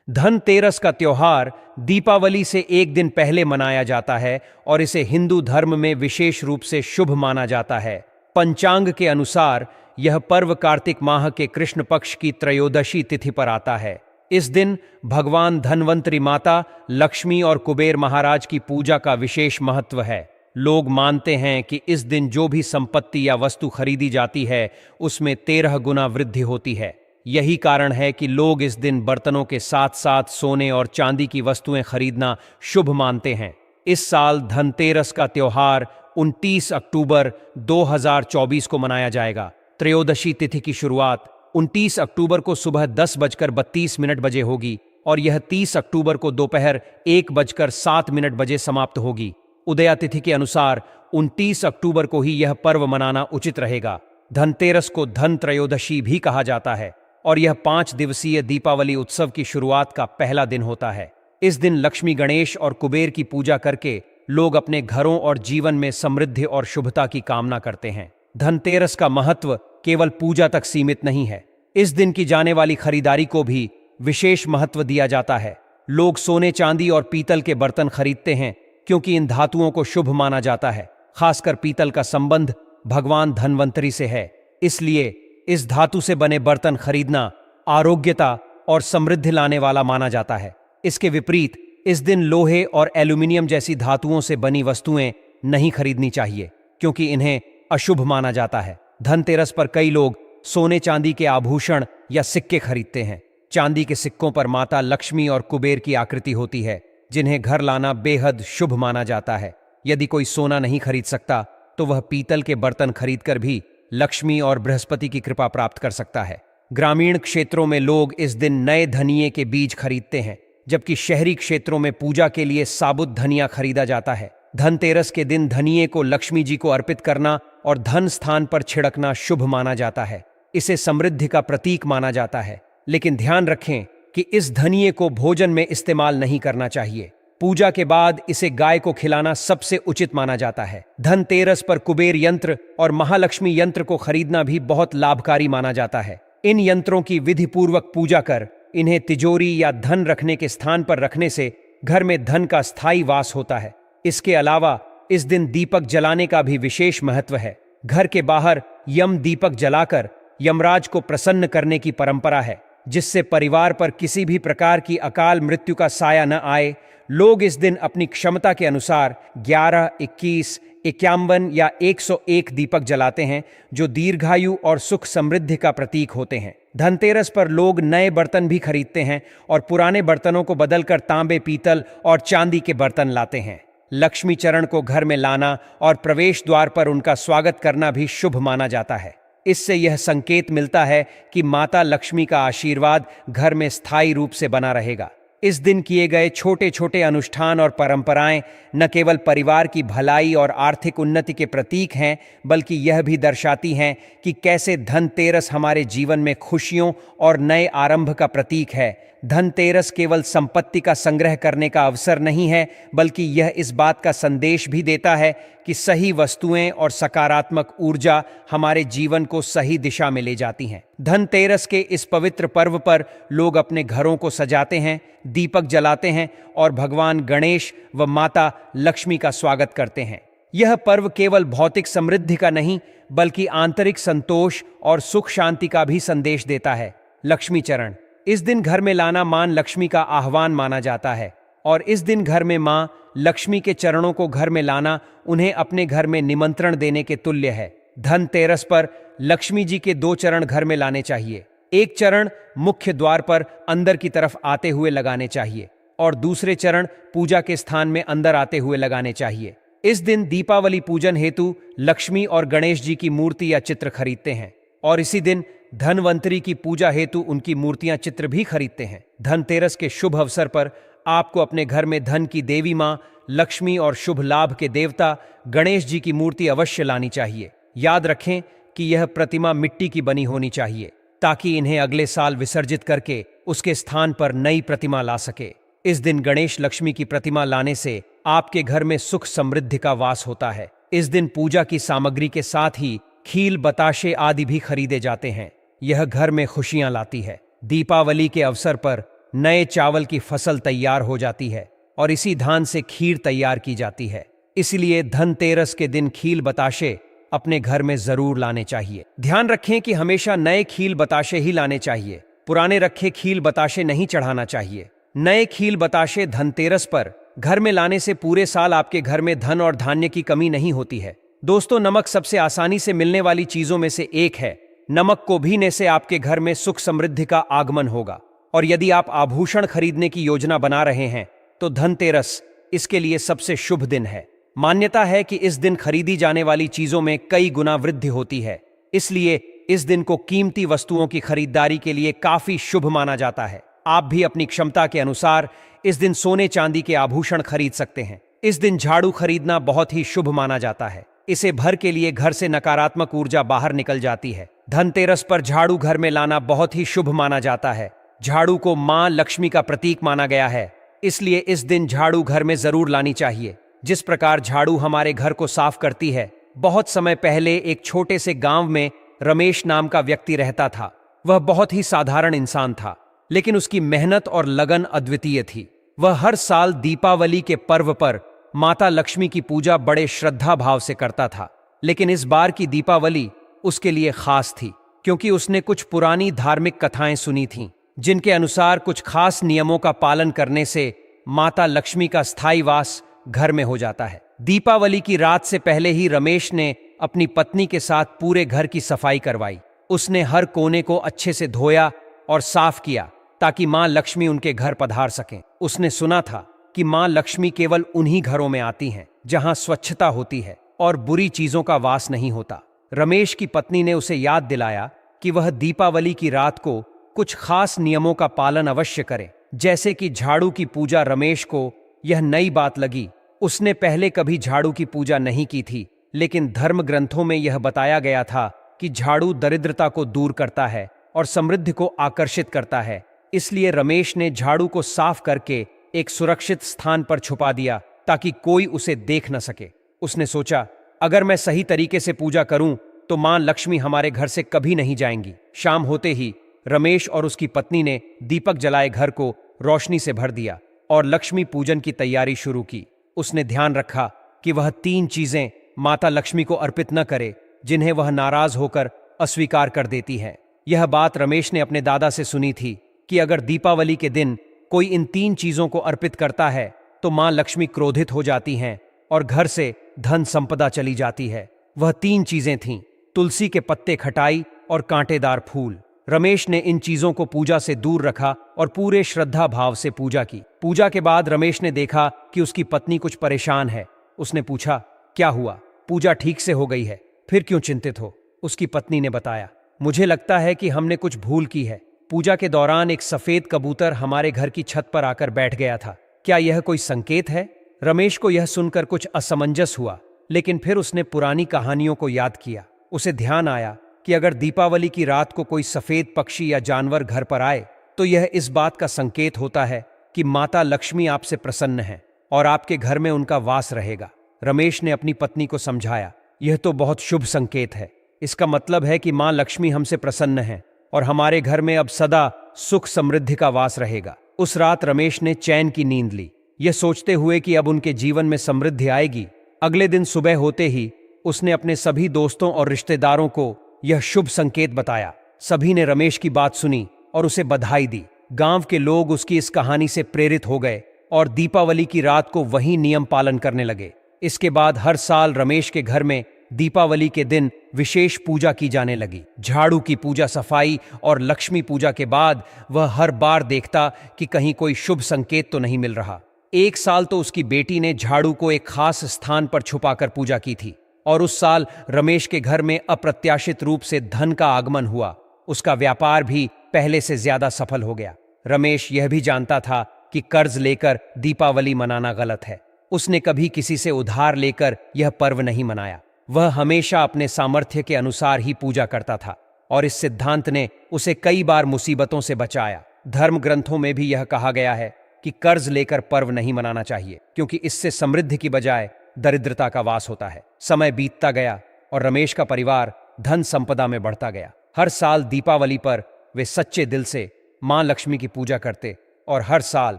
धनतेरस का त्योहार दीपावली से एक दिन पहले मनाया जाता है और इसे हिंदू धर्म में विशेष रूप से शुभ माना जाता है। पंचांग के अनुसार यह पर्व कार्तिक माह के कृष्ण पक्ष की त्रयोदशी तिथि पर आता है। इस दिन भगवान धनवंतरी माता, लक्ष्मी और कुबेर महाराज की पूजा का विशेष महत्व है। लोग मानते हैं कि इस दिन जो भी संपत्ति या वस्तु खरीदी जाती है उसमें 13 गुना वृद्धि होती है। यही कारण है कि लोग इस दिन बर्तनों के साथ साथ सोने और चांदी की वस्तुएं खरीदना शुभ मानते हैं। इस साल धनतेरस का त्योहार 29 अक्टूबर 2024 को मनाया जाएगा। त्रयोदशी तिथि की शुरुआत 29 अक्टूबर को सुबह 10:32 बजे होगी और यह 30 अक्टूबर को दोपहर 1:07 बजे समाप्त होगी। उदया तिथि के अनुसार 29 अक्टूबर को ही यह पर्व मनाना उचित रहेगा। धनतेरस को धन त्रयोदशी भी कहा जाता है और यह 5 दिवसीय दीपावली उत्सव की शुरुआत का पहला दिन होता है। इस दिन लक्ष्मी, गणेश और कुबेर की पूजा करके लोग अपने घरों और जीवन में समृद्धि और शुभता की कामना करते हैं। धनतेरस का महत्व केवल पूजा तक सीमित नहीं है। इस दिन की जाने वाली खरीदारी को भी विशेष महत्व दिया जाता है। लोग सोने, चांदी और पीतल के बर्तन खरीदते हैं क्योंकि इन धातुओं को शुभ माना जाता है। खासकर पीतल का संबंध भगवान धनवंतरी से है, इसलिए इस धातु से बने बर्तन खरीदना आरोग्यता और समृद्धि लाने वाला माना जाता है। इसके विपरीत इस दिन लोहे और एल्यूमिनियम जैसी धातुओं से बनी वस्तुएं नहीं खरीदनी चाहिए क्योंकि इन्हें अशुभ माना जाता है। धनतेरस पर कई लोग सोने, चांदी के आभूषण या सिक्के खरीदते हैं। चांदी के सिक्कों पर माता लक्ष्मी और कुबेर की आकृति होती है, जिन्हें घर लाना बेहद शुभ माना जाता है। यदि कोई सोना नहीं खरीद सकता तो वह पीतल के बर्तन खरीदकर भी लक्ष्मी और बृहस्पति की कृपा प्राप्त कर सकता है। ग्रामीण क्षेत्रों में लोग इस दिन नए धनिये के बीज खरीदते हैं, जबकि शहरी क्षेत्रों में पूजा के लिए साबुत धनिया खरीदा जाता है। धनतेरस के दिन धनिये को लक्ष्मी जी को अर्पित करना और धन स्थान पर छिड़कना शुभ माना जाता है। इसे समृद्धि का प्रतीक माना जाता है, लेकिन ध्यान रखें कि इस धनिये को भोजन में इस्तेमाल नहीं करना चाहिए। पूजा के बाद इसे गाय को खिलाना सबसे उचित माना जाता है। धनतेरस पर कुबेर यंत्र और महालक्ष्मी यंत्र को खरीदना भी बहुत लाभकारी माना जाता है। इन यंत्रों की विधि पूर्वक पूजा कर इन्हें तिजोरी या धन रखने के स्थान पर रखने से घर में धन का स्थायी वास होता है। इसके अलावा इस दिन दीपक जलाने का भी विशेष महत्व है। घर के बाहर यम दीपक जलाकर यमराज को प्रसन्न करने की परंपरा है, जिससे परिवार पर किसी भी प्रकार की अकाल मृत्यु का साया न आए। लोग इस दिन अपनी क्षमता के अनुसार 11, 21, 51 या 101 दीपक जलाते हैं, जो दीर्घायु और सुख समृद्धि का प्रतीक होते हैं। धनतेरस पर लोग नए बर्तन भी खरीदते हैं और पुराने बर्तनों को बदलकर तांबे, पीतल और चांदी के बर्तन लाते हैं। लक्ष्मी चरण को घर में लाना और प्रवेश द्वार पर उनका स्वागत करना भी शुभ माना जाता है। इससे यह संकेत मिलता है कि माता लक्ष्मी का आशीर्वाद घर में स्थायी रूप से बना रहेगा। इस दिन किए गए छोटे छोटे अनुष्ठान और परंपराएं न केवल परिवार की भलाई और आर्थिक उन्नति के प्रतीक हैं, बल्कि यह भी दर्शाती हैं कि कैसे धनतेरस हमारे जीवन में खुशियों और नए आरंभ का प्रतीक है। धनतेरस केवल संपत्ति का संग्रह करने का अवसर नहीं है, बल्कि यह इस बात का संदेश भी देता है कि सही वस्तुएं और सकारात्मक ऊर्जा हमारे जीवन को सही दिशा में ले जाती हैं। धनतेरस के इस पवित्र पर्व पर लोग अपने घरों को सजाते हैं, दीपक जलाते हैं और भगवान गणेश व माता लक्ष्मी का स्वागत करते हैं। यह पर्व केवल भौतिक समृद्धि का नहीं, बल्कि आंतरिक संतोष और सुख शांति का भी संदेश देता है। लक्ष्मी चरण इस दिन घर में लाना मां लक्ष्मी का आह्वान माना जाता है और इस दिन घर में मां लक्ष्मी के चरणों को घर में लाना उन्हें अपने घर में निमंत्रण देने के तुल्य है। धनतेरस पर लक्ष्मी जी के 2 चरण घर में लाने चाहिए। एक चरण मुख्य द्वार पर अंदर की तरफ आते हुए लगाने चाहिए और दूसरे चरण पूजा के स्थान में अंदर आते हुए लगाने चाहिए। इस दिन दीपावली पूजन हेतु लक्ष्मी और गणेश जी की मूर्ति या चित्र खरीदते हैं और इसी दिन धनवंतरी की पूजा हेतु उनकी मूर्तियां, चित्र भी खरीदते हैं। धनतेरस के शुभ अवसर पर आपको अपने घर में धन की देवी मां लक्ष्मी और शुभ लाभ के देवता गणेश जी की मूर्ति अवश्य लानी चाहिए। याद रखें कि यह प्रतिमा मिट्टी की बनी होनी चाहिए ताकि इन्हें अगले साल विसर्जित करके उसके स्थान पर नई प्रतिमा ला सके। इस दिन गणेश लक्ष्मी की प्रतिमा लाने से आपके घर में सुख समृद्धि का वास होता है। इस दिन पूजा की सामग्री के साथ ही खील, बताशे आदि भी खरीदे जाते हैं। यह घर में खुशियां लाती है। दीपावली के अवसर पर नए चावल की फसल तैयार हो जाती है और इसी धान से खीर तैयार की जाती है। इसलिए धनतेरस के दिन खील बताशे अपने घर में जरूर लाने चाहिए। ध्यान रखें कि हमेशा नए खील बताशे ही लाने चाहिए, पुराने रखे खील बताशे नहीं चढ़ाना चाहिए। नए खील बताशे धनतेरस पर घर में लाने से पूरे साल आपके घर में धन और धान्य की कमी नहीं होती है। दोस्तों, नमक सबसे आसानी से मिलने वाली चीजों में से एक है। नमक को भीने से आपके घर में सुख समृद्धि का आगमन होगा। और यदि आप आभूषण खरीदने की योजना बना रहे हैं तो धनतेरस इसके लिए सबसे शुभ दिन है। मान्यता है कि इस दिन खरीदी जाने वाली चीजों में कई गुना वृद्धि होती है, इसलिए इस दिन को कीमती वस्तुओं की खरीदारी के लिए काफी शुभ माना जाता है। आप भी अपनी क्षमता के अनुसार इस दिन सोने चांदी के आभूषण खरीद सकते हैं। इस दिन झाड़ू खरीदना बहुत ही शुभ माना जाता है। इसे भर के लिए घर से नकारात्मक ऊर्जा बाहर निकल जाती है। धनतेरस पर झाड़ू घर में लाना बहुत ही शुभ माना जाता है। झाड़ू को मां लक्ष्मी का प्रतीक माना गया है, इसलिए इस दिन झाड़ू घर में जरूर लानी चाहिए। जिस प्रकार झाड़ू हमारे घर को साफ करती है। बहुत समय पहले एक छोटे से गांव में रमेश नाम का व्यक्ति रहता था। वह बहुत ही साधारण इंसान था, लेकिन उसकी मेहनत और लगन अद्वितीय थी। वह हर साल दीपावली के पर्व पर माता लक्ष्मी की पूजा बड़े श्रद्धा भाव से करता था। लेकिन इस बार की दीपावली उसके लिए खास थी, क्योंकि उसने कुछ पुरानी धार्मिक कथाएं सुनी थीं, जिनके अनुसार कुछ खास नियमों का पालन करने से माता लक्ष्मी का स्थायी वास घर में हो जाता है। दीपावली की रात से पहले ही रमेश ने अपनी पत्नी के साथ पूरे घर की सफाई करवाई। उसने हर कोने को अच्छे से धोया और साफ किया ताकि मां लक्ष्मी उनके घर पधार सकें। उसने सुना था कि मां लक्ष्मी केवल उन्हीं घरों में आती हैं जहां स्वच्छता होती है और बुरी चीजों का वास नहीं होता। रमेश की पत्नी ने उसे याद दिलाया कि वह दीपावली की रात को कुछ खास नियमों का पालन अवश्य करे, जैसे कि झाड़ू की पूजा। रमेश को यह नई बात लगी। उसने पहले कभी झाड़ू की पूजा नहीं की थी, लेकिन धर्म ग्रंथों में यह बताया गया था कि झाड़ू दरिद्रता को दूर करता है और समृद्धि को आकर्षित करता है। इसलिए रमेश ने झाड़ू को साफ करके एक सुरक्षित स्थान पर छुपा दिया ताकि कोई उसे देख न सके। उसने सोचा, अगर मैं सही तरीके से पूजा करूं तो मां लक्ष्मी हमारे घर से कभी नहीं जाएंगी। शाम होते ही रमेश और उसकी पत्नी ने दीपक जलाए घर को रोशनी से भर दिया और लक्ष्मी पूजन की तैयारी शुरू की। उसने ध्यान रखा कि वह 3 चीजें माता लक्ष्मी को अर्पित न करे जिन्हें वह नाराज होकर अस्वीकार कर देती है। यह बात रमेश ने अपने दादा से सुनी थी कि अगर दीपावली के दिन कोई इन 3 चीजों को अर्पित करता है तो मां लक्ष्मी क्रोधित हो जाती हैं और घर से धन संपदा चली जाती है। वह 3 चीजें थीं, तुलसी के पत्ते, खटाई और कांटेदार फूल। रमेश ने इन चीजों को पूजा से दूर रखा और पूरे श्रद्धा भाव से पूजा की। पूजा के बाद रमेश ने देखा कि उसकी पत्नी कुछ परेशान है। उसने पूछा, क्या हुआ? पूजा ठीक से हो गई है, फिर क्यों चिंतित हो? उसकी पत्नी ने बताया, मुझे लगता है कि हमने कुछ भूल की है। पूजा के दौरान एक सफेद कबूतर हमारे घर की छत पर आकर बैठ गया था। क्या यह कोई संकेत है? रमेश को यह सुनकर कुछ असमंजस हुआ, लेकिन फिर उसने पुरानी कहानियों को याद किया। उसे ध्यान आया कि अगर दीपावली की रात को कोई सफेद पक्षी या जानवर घर पर आए तो यह इस बात का संकेत होता है कि माता लक्ष्मी आपसे प्रसन्न है और आपके घर में उनका वास रहेगा। रमेश ने अपनी पत्नी को समझाया, यह तो बहुत शुभ संकेत है। इसका मतलब है कि मां लक्ष्मी हमसे प्रसन्न है और हमारे घर में अब सदा सुख समृद्धि का वास रहेगा। उस रात रमेश ने चैन की नींद ली, यह सोचते हुए कि अब उनके जीवन में समृद्धि आएगी। अगले दिन सुबह होते ही उसने अपने सभी दोस्तों और रिश्तेदारों को यह शुभ संकेत बताया। सभी ने रमेश की बात सुनी और उसे बधाई दी। गांव के लोग उसकी इस कहानी से प्रेरित हो गए और दीपावली की रात को वही नियम पालन करने लगे। इसके बाद हर साल रमेश के घर में दीपावली के दिन विशेष पूजा की जाने लगी। झाड़ू की पूजा, सफाई और लक्ष्मी पूजा के बाद वह हर बार देखता कि कहीं कोई शुभ संकेत तो नहीं मिल रहा। एक साल तो उसकी बेटी ने झाड़ू को एक खास स्थान पर छुपाकर पूजा की थी और उस साल रमेश के घर में अप्रत्याशित रूप से धन का आगमन हुआ। उसका व्यापार भी पहले से ज्यादा सफल हो गया। रमेश यह भी जानता था कि कर्ज लेकर दीपावली मनाना गलत है। उसने कभी किसी से उधार लेकर यह पर्व नहीं मनाया। वह हमेशा अपने सामर्थ्य के अनुसार ही पूजा करता था और इस सिद्धांत ने उसे कई बार मुसीबतों से बचाया। धर्म ग्रंथों में भी यह कहा गया है कि कर्ज लेकर पर्व नहीं मनाना चाहिए, क्योंकि इससे समृद्धि की बजाय दरिद्रता का वास होता है। समय बीतता गया और रमेश का परिवार धन संपदा में बढ़ता गया। हर साल दीपावली पर वे सच्चे दिल से मां लक्ष्मी की पूजा करते और हर साल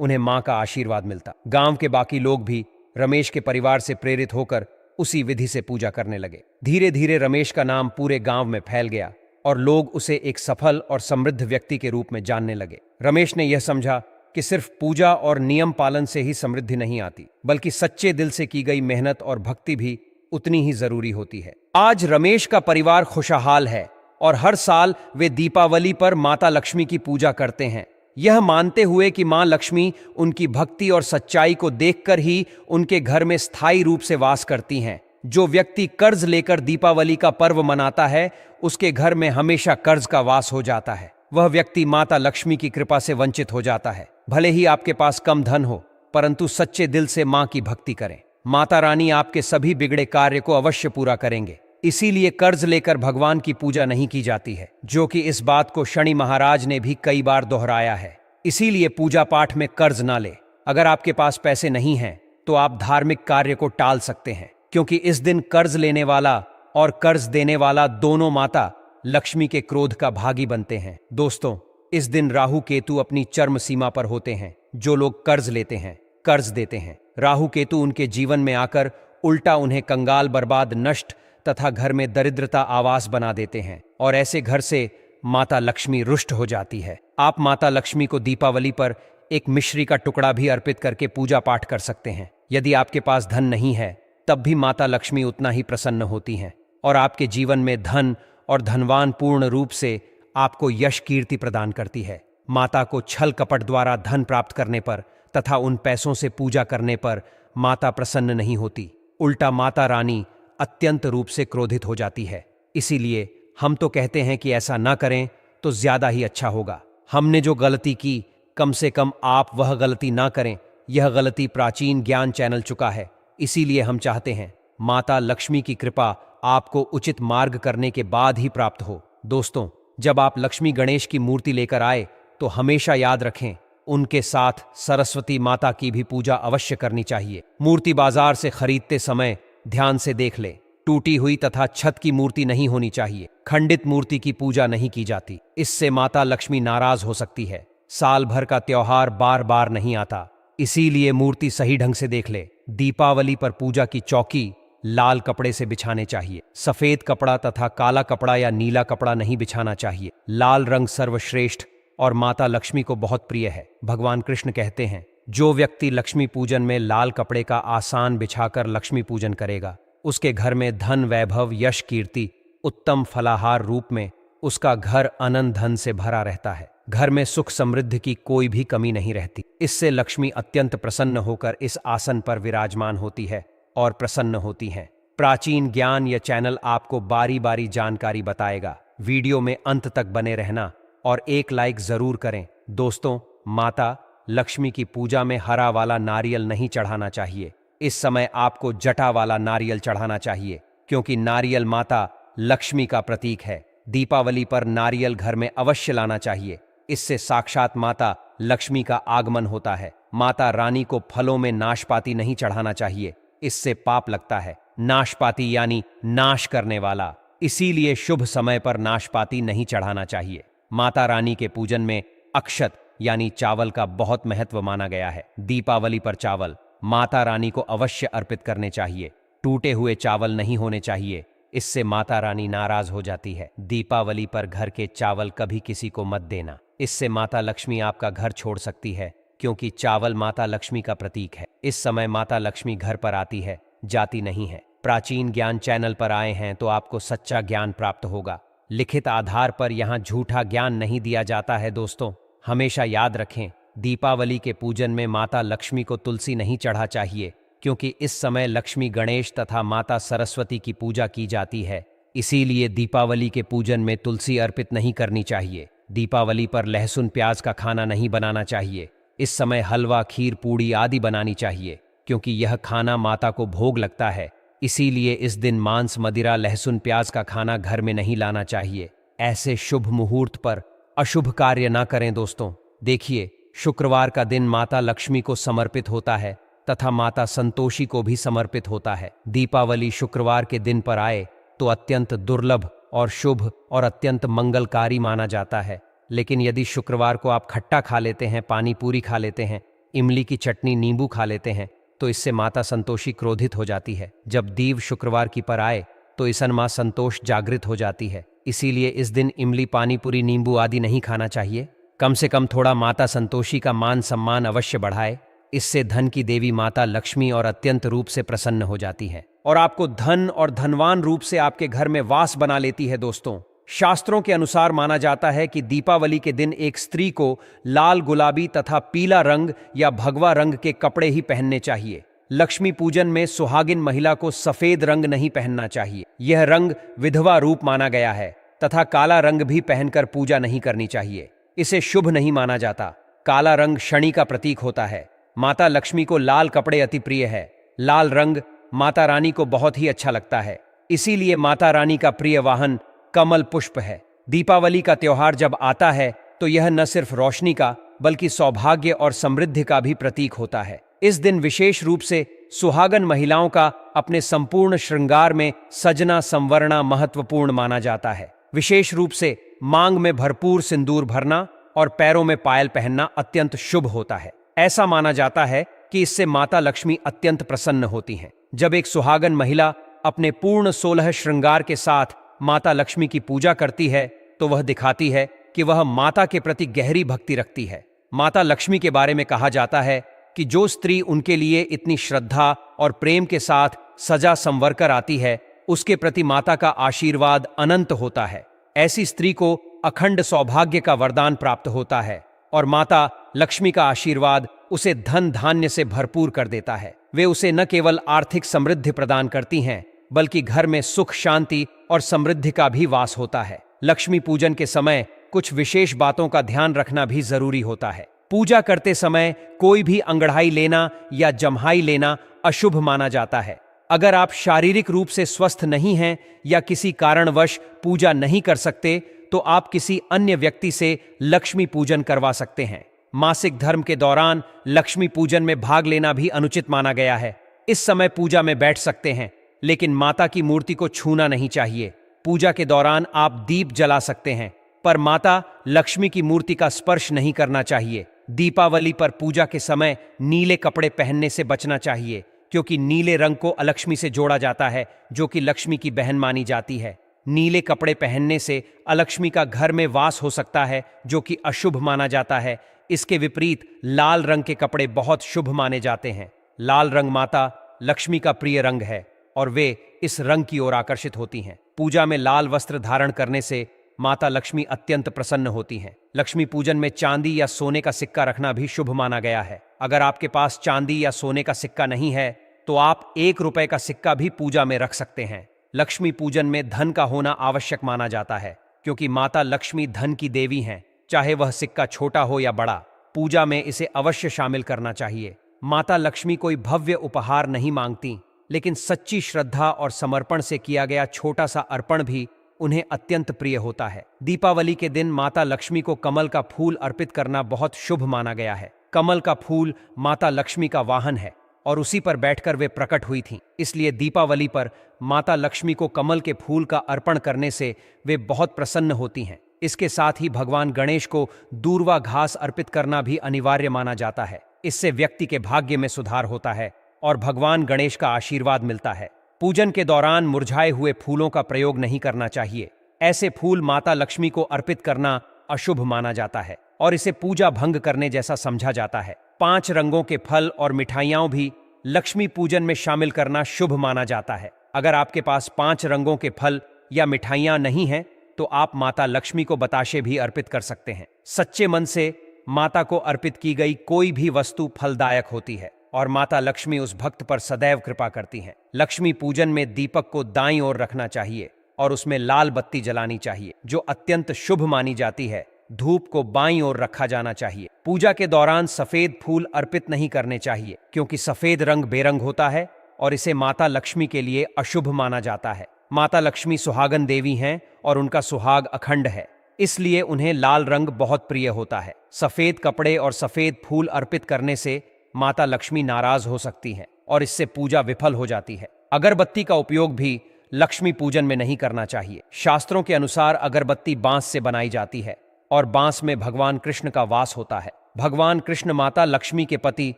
उन्हें मां का आशीर्वाद मिलता। गांव के बाकी लोग भी रमेश के परिवार से प्रेरित होकर उसी विधि से पूजा करने लगे। धीरे धीरे रमेश का नाम पूरे गांव में फैल गया और लोग उसे एक सफल और समृद्ध व्यक्ति के रूप में जानने लगे। रमेश ने यह समझा कि सिर्फ पूजा और नियम पालन से ही समृद्धि नहीं आती, बल्कि सच्चे दिल से की गई मेहनत और भक्ति भी उतनी ही जरूरी होती है। आज रमेश का परिवार खुशहाल है और हर साल वे दीपावली पर माता लक्ष्मी की पूजा करते हैं, यह मानते हुए कि मां लक्ष्मी उनकी भक्ति और सच्चाई को देखकर ही उनके घर में स्थायी रूप से वास करती हैं। जो व्यक्ति कर्ज लेकर दीपावली का पर्व मनाता है, उसके घर में हमेशा कर्ज का वास हो जाता है। वह व्यक्ति माता लक्ष्मी की कृपा से वंचित हो जाता है। भले ही आपके पास कम धन हो, परंतु सच्चे दिल से मां की भक्ति करें। माता रानी आपके सभी बिगड़े कार्य को अवश्य पूरा करेंगे। इसीलिए कर्ज लेकर भगवान की पूजा नहीं की जाती है, जो कि इस बात को शनि महाराज ने भी कई बार दोहराया है। इसीलिए पूजा पाठ में कर्ज ना ले। अगर आपके पास पैसे नहीं हैं, तो आप धार्मिक कार्य को टाल सकते हैं, क्योंकि इस दिन कर्ज लेने वाला और कर्ज देने वाला दोनों माता लक्ष्मी के क्रोध का भागी बनते हैं। दोस्तों, इस दिन राहु केतु अपनी चरम सीमा पर होते हैं। जो लोग कर्ज लेते हैं, कर्ज देते हैं, राहु केतु उनके जीवन में आकर उल्टा उन्हें कंगाल, बर्बाद, नष्ट तथा घर में दरिद्रता आवास बना देते हैं और ऐसे घर से माता लक्ष्मी रुष्ट हो जाती है। आप माता लक्ष्मी को दीपावली पर एक मिश्री का टुकड़ा भी अर्पित करके पूजा पाठ कर सकते हैं। यदि आपके पास धन नहीं है, तब भी माता लक्ष्मी उतना ही प्रसन्न होती हैं और आपके जीवन में धन और धनवान पूर्ण रूप से आपको यश कीर्ति प्रदान करती है। माता को छल कपट द्वारा धन प्राप्त करने पर तथा उन पैसों से पूजा करने पर माता प्रसन्न नहीं होती, उल्टा माता रानी अत्यंत रूप से क्रोधित हो जाती है। इसीलिए हम तो कहते हैं कि ऐसा ना करें तो ज्यादा ही अच्छा होगा। हमने जो गलती की, कम से कम आप वह गलती ना करें। यह गलती प्राचीन ज्ञान चैनल चुका है। इसीलिए हम चाहते हैं माता लक्ष्मी की कृपा आपको उचित मार्ग करने के बाद ही प्राप्त हो। दोस्तों, जब आप लक्ष्मी गणेश की मूर्ति लेकर आए तो हमेशा याद रखें, उनके साथ सरस्वती माता की भी पूजा अवश्य करनी चाहिए। मूर्ति बाजार से खरीदते समय ध्यान से देख ले, टूटी हुई तथा छत की मूर्ति नहीं होनी चाहिए। खंडित मूर्ति की पूजा नहीं की जाती, इससे माता लक्ष्मी नाराज हो सकती है। साल भर का त्योहार बार बार नहीं आता, इसीलिए मूर्ति सही ढंग से देख ले। दीपावली पर पूजा की चौकी लाल कपड़े से बिछाने चाहिए। सफेद कपड़ा तथा काला कपड़ा या नीला कपड़ा नहीं बिछाना चाहिए। लाल रंग सर्वश्रेष्ठ और माता लक्ष्मी को बहुत प्रिय है। भगवान कृष्ण कहते हैं, जो व्यक्ति लक्ष्मी पूजन में लाल कपड़े का आसान बिछाकर लक्ष्मी पूजन करेगा, उसके घर में धन, वैभव, यश, कीर्ति, उत्तम फलाहार रूप में उसका घर अनंत धन से भरा रहता है। घर में सुख समृद्धि की कोई भी कमी नहीं रहती। इससे लक्ष्मी अत्यंत प्रसन्न होकर इस आसन पर विराजमान होती है और प्रसन्न होती हैं। प्राचीन ज्ञान यह चैनल आपको बारी बारी जानकारी बताएगा। वीडियो में अंत तक बने रहना और एक लाइक जरूर करें। दोस्तों, माता लक्ष्मी की पूजा में हरा वाला नारियल नहीं चढ़ाना चाहिए। इस समय आपको जटा वाला नारियल चढ़ाना चाहिए, क्योंकि नारियल माता लक्ष्मी का प्रतीक है। दीपावली पर नारियल घर में अवश्य लाना चाहिए। इससे साक्षात माता लक्ष्मी का आगमन होता है। माता रानी को फलों में नाशपाती नहीं चढ़ाना चाहिए, इससे पाप लगता है। नाशपाती यानी नाश करने वाला, इसीलिए शुभ समय पर नाशपाती नहीं चढ़ाना चाहिए। माता रानी के पूजन में अक्षत यानी चावल का बहुत महत्व माना गया है। दीपावली पर चावल माता रानी को अवश्य अर्पित करने चाहिए। टूटे हुए चावल नहीं होने चाहिए, इससे माता रानी नाराज हो जाती है। दीपावली पर घर के चावल कभी किसी को मत देना, इससे माता लक्ष्मी आपका घर छोड़ सकती है, क्योंकि चावल माता लक्ष्मी का प्रतीक है। इस समय माता लक्ष्मी घर पर आती है, जाती नहीं है। प्राचीन ज्ञान चैनल पर आए हैं तो आपको सच्चा ज्ञान प्राप्त होगा। लिखित आधार पर यहाँ झूठा ज्ञान नहीं दिया जाता है। दोस्तों, हमेशा याद रखें, दीपावली के पूजन में माता लक्ष्मी को तुलसी नहीं चढ़ा चाहिए, क्योंकि इस समय लक्ष्मी, गणेश तथा माता सरस्वती की पूजा की जाती है। इसीलिए दीपावली के पूजन में तुलसी अर्पित नहीं करनी चाहिए। दीपावली पर लहसुन प्याज का खाना नहीं बनाना चाहिए। इस समय हलवा, खीर, पूड़ी आदि बनानी चाहिए, क्योंकि यह खाना माता को भोग लगता है। इसीलिए इस दिन मांस, मदिरा, लहसुन प्याज का खाना घर में नहीं लाना चाहिए। ऐसे शुभ मुहूर्त पर अशुभ कार्य ना करें। दोस्तों, देखिए, शुक्रवार का दिन माता लक्ष्मी को समर्पित होता है तथा माता संतोषी को भी समर्पित होता है। दीपावली शुक्रवार के दिन पर आए तो अत्यंत दुर्लभ और शुभ और अत्यंत मंगलकारी माना जाता है। लेकिन यदि शुक्रवार को आप खट्टा खा लेते हैं, पानी पूरी खा लेते हैं, इमली की चटनी, नींबू खा लेते हैं, तो इससे माता संतोषी क्रोधित हो जाती है। जब दीव शुक्रवार की पर आए तो ईसन माँ संतोष जागृत हो जाती है। इसीलिए इस दिन इमली, पानी पूरी, नींबू आदि नहीं खाना चाहिए। कम से कम थोड़ा माता संतोषी का मान सम्मान अवश्य बढ़ाए। इससे धन की देवी माता लक्ष्मी और अत्यंत रूप से प्रसन्न हो जाती है और आपको धन और धनवान रूप से आपके घर में वास बना लेती है। दोस्तों, शास्त्रों के अनुसार माना जाता है कि दीपावली के दिन एक स्त्री को लाल, गुलाबी तथा पीला रंग या भगवा रंग के कपड़े ही पहनने चाहिए। लक्ष्मी पूजन में सुहागिन महिला को सफेद रंग नहीं पहनना चाहिए। यह रंग विधवा रूप माना गया है तथा काला रंग भी पहनकर पूजा नहीं करनी चाहिए। इसे शुभ नहीं माना जाता। काला रंग शनि का प्रतीक होता है। माता लक्ष्मी को लाल कपड़े अति प्रिय है। लाल रंग माता रानी को बहुत ही अच्छा लगता है। इसीलिए माता रानी का प्रिय वाहन कमल पुष्प है। दीपावली का त्योहार जब आता है तो यह न सिर्फ रोशनी का बल्कि सौभाग्य और समृद्धि का भी प्रतीक होता है। इस दिन विशेष रूप से सुहागन महिलाओं का अपने संपूर्ण श्रृंगार में सजना संवरना महत्वपूर्ण माना जाता है। विशेष रूप से मांग में भरपूर सिंदूर भरना और पैरों में पायल पहनना अत्यंत शुभ होता है। ऐसा माना जाता है कि इससे माता लक्ष्मी अत्यंत प्रसन्न होती हैं। जब एक सुहागन महिला अपने पूर्ण 16 श्रृंगार के साथ माता लक्ष्मी की पूजा करती है तो वह दिखाती है कि वह माता के प्रति गहरी भक्ति रखती है। माता लक्ष्मी के बारे में कहा जाता है कि जो स्त्री उनके लिए इतनी श्रद्धा और प्रेम के साथ सजा संवर कर आती है, उसके प्रति माता का आशीर्वाद अनंत होता है। ऐसी स्त्री को अखंड सौभाग्य का वरदान प्राप्त होता है और माता लक्ष्मी का आशीर्वाद उसे धन धान्य से भरपूर कर देता है। वे उसे न केवल आर्थिक समृद्धि प्रदान करती हैं बल्कि घर में सुख, शांति और समृद्धि का भी वास होता है। लक्ष्मी पूजन के समय कुछ विशेष बातों का ध्यान रखना भी जरूरी होता है। पूजा करते समय कोई भी अंगड़ाई लेना या जम्हाई लेना अशुभ माना जाता है। अगर आप शारीरिक रूप से स्वस्थ नहीं हैं या किसी कारणवश पूजा नहीं कर सकते तो आप किसी अन्य व्यक्ति से लक्ष्मी पूजन करवा सकते हैं। मासिक धर्म के दौरान लक्ष्मी पूजन में भाग लेना भी अनुचित माना गया है। इस समय पूजा में बैठ सकते हैं लेकिन माता की मूर्ति को छूना नहीं चाहिए। पूजा के दौरान आप दीप जला सकते हैं पर माता लक्ष्मी की मूर्ति का स्पर्श नहीं करना चाहिए। दीपावली पर पूजा के समय नीले कपड़े पहनने से बचना चाहिए क्योंकि नीले रंग को अलक्ष्मी से जोड़ा जाता है जो कि लक्ष्मी की बहन मानी जाती है। नीले कपड़े पहनने से अलक्ष्मी का घर में वास हो सकता है जो कि अशुभ माना जाता है। इसके विपरीत लाल रंग के कपड़े बहुत शुभ माने जाते हैं। लाल रंग माता लक्ष्मी का प्रिय रंग है और वे इस रंग की ओर आकर्षित होती हैं। पूजा में लाल वस्त्र धारण करने से माता लक्ष्मी अत्यंत प्रसन्न होती हैं। लक्ष्मी पूजन में चांदी या सोने का सिक्का रखना भी शुभ माना गया है। अगर आपके पास चांदी या सोने का सिक्का नहीं है तो आप 1 रुपए का सिक्का भी पूजा में रख सकते हैं। लक्ष्मी पूजन में धन का होना आवश्यक माना जाता है क्योंकि माता लक्ष्मी धन की देवी हैं। चाहे वह सिक्का छोटा हो या बड़ा, पूजा में इसे अवश्य शामिल करना चाहिए। माता लक्ष्मी कोई भव्य उपहार नहीं मांगती, लेकिन सच्ची श्रद्धा और समर्पण से किया गया छोटा सा अर्पण भी उन्हें अत्यंत प्रिय होता है। दीपावली के दिन माता लक्ष्मी को कमल का फूल अर्पित करना बहुत शुभ माना गया है। कमल का फूल माता लक्ष्मी का वाहन है और उसी पर बैठकर वे प्रकट हुई थीं। इसलिए दीपावली पर माता लक्ष्मी को कमल के फूल का अर्पण करने से वे बहुत प्रसन्न होती हैं। इसके साथ ही भगवान गणेश को दूर्वा घास अर्पित करना भी अनिवार्य माना जाता है। इससे व्यक्ति के भाग्य में सुधार होता है और भगवान गणेश का आशीर्वाद मिलता है। पूजन के दौरान मुरझाए हुए फूलों का प्रयोग नहीं करना चाहिए। ऐसे फूल माता लक्ष्मी को अर्पित करना अशुभ माना जाता है और इसे पूजा भंग करने जैसा समझा जाता है। 5 रंगों के फल और मिठाइयां भी लक्ष्मी पूजन में शामिल करना शुभ माना जाता है। अगर आपके पास 5 रंगों के फल या मिठाइयां नहीं हैं तो आप माता लक्ष्मी को बताशे भी अर्पित कर सकते हैं। सच्चे मन से माता को अर्पित की गई कोई भी वस्तु फलदायक होती है और माता लक्ष्मी उस भक्त पर सदैव कृपा करती हैं। लक्ष्मी पूजन में दीपक को दाईं ओर रखना चाहिए और उसमें लाल बत्ती जलानी चाहिए जो अत्यंत शुभ मानी जाती है। धूप को बाईं ओर रखा जाना चाहिए। पूजा के दौरान सफेद फूल अर्पित नहीं करने चाहिए क्योंकि सफेद रंग बेरंग होता है और इसे माता लक्ष्मी के लिए अशुभ माना जाता है। माता लक्ष्मी सुहागन देवी हैं और उनका सुहाग अखंड है, इसलिए उन्हें लाल रंग बहुत प्रिय होता है। सफेद कपड़े और सफेद फूल अर्पित करने से माता लक्ष्मी नाराज हो सकती हैं और इससे पूजा विफल हो जाती है। अगरबत्ती का उपयोग भी लक्ष्मी पूजन में नहीं करना चाहिए। शास्त्रों के अनुसार अगरबत्ती बांस से बनाई जाती है और बांस में भगवान कृष्ण का वास होता है। भगवान कृष्ण माता लक्ष्मी के पति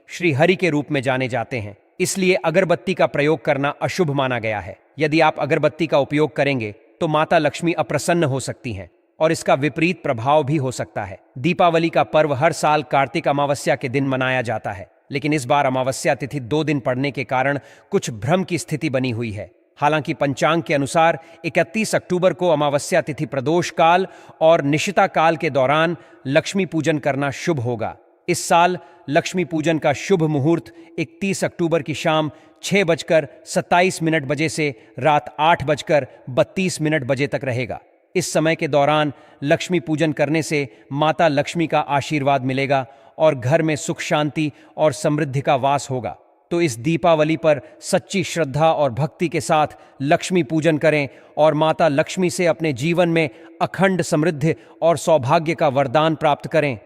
श्री हरि के रूप में जाने जाते हैं, इसलिए अगरबत्ती का प्रयोग करना अशुभ माना गया है। यदि आप अगरबत्ती का उपयोग करेंगे तो माता लक्ष्मी अप्रसन्न हो सकती हैं और इसका विपरीत प्रभाव भी हो सकता है। दीपावली का पर्व हर साल कार्तिक अमावस्या के दिन मनाया जाता है, लेकिन इस बार अमावस्या तिथि 2 दिन पड़ने के कारण कुछ भ्रम की स्थिति बनी हुई है। हालांकि पंचांग के अनुसार 31 अक्टूबर को अमावस्या तिथि प्रदोष काल और निशिता काल के दौरान लक्ष्मी पूजन करना शुभ होगा। इस साल लक्ष्मी पूजन का शुभ मुहूर्त 31 अक्टूबर की शाम 6:27 बजे से रात 8:32 बजे तक रहेगा। इस समय के दौरान लक्ष्मी पूजन करने से माता लक्ष्मी का आशीर्वाद मिलेगा और घर में सुख शांति और समृद्धि का वास होगा। तो इस दीपावली पर सच्ची श्रद्धा और भक्ति के साथ लक्ष्मी पूजन करें और माता लक्ष्मी से अपने जीवन में अखंड समृद्धि और सौभाग्य का वरदान प्राप्त करें।